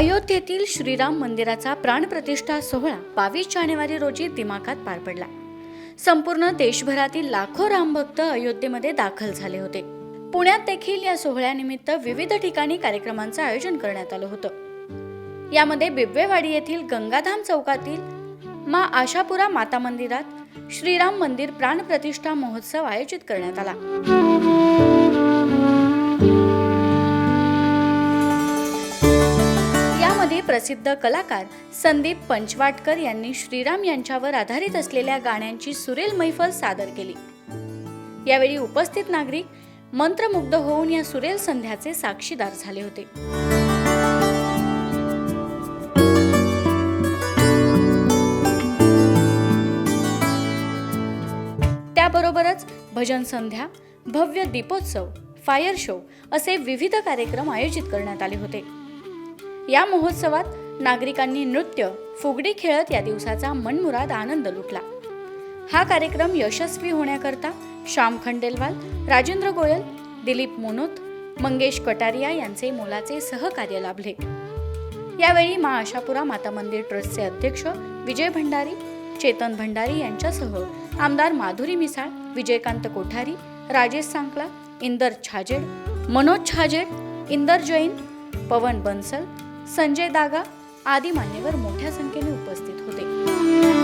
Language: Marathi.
अयोध्येतील श्रीराम मंदिराचा प्राणप्रतिष्ठा सोहळा 22 जानेवारी रोजी दिमाखात पार पडला. संपूर्ण देशभरातील लाखो रामभक्त अयोध्येमध्ये दाखल झाले होते. पुण्यात देखील या सोहळ्यानिमित्त विविध ठिकाणी कार्यक्रमांचं आयोजन करण्यात आलं होतं. यामध्ये बिबवेवाडी येथील गंगाधाम चौकातील मा आशापुरा माता मंदिरात श्रीराम मंदिर प्राणप्रतिष्ठा महोत्सव आयोजित करण्यात आला. यामध्ये प्रसिद्ध कलाकार संदीप पंचवाटकर यांनी श्रीराम यांच्यावर आधारित असलेल्या गाण्यांची सुरेल मैफल सादर केली. यावेळी उपस्थित नागरिक मंत्रमुग्ध होऊन या सुरेल संध्याचे साक्षीदार झाले होते. त्याबरोबरच भजन संध्या, भव्य दीपोत्सव, फायर शो असे विविध कार्यक्रम आयोजित करण्यात आले होते. या महोत्सवात नागरिकांनी नृत्य, फुगडी खेळत या दिवसाचा मनमुराद आनंद लुटला. हा कार्यक्रम यशस्वी होण्याकरता श्याम खंडेलवाल, राजेंद्र गोयल, दिलीप मोनोत, मंगेश कटारिया यांचे मोलाचे सहकार्य लाभले. यावेळी मा आशापुरा माता मंदिर ट्रस्टचे अध्यक्ष विजय भंडारी, चेतन भंडारी यांच्यासह आमदार माधुरी मिसाळ, विजयकांत कोठारी, राजेश सांकला, इंदर छाजेड, मनोज छाजेड, इंदर जैन, पवन बन्सल, संजय दागा आदी मान्यवर मोठ्या संख्येने उपस्थित होते.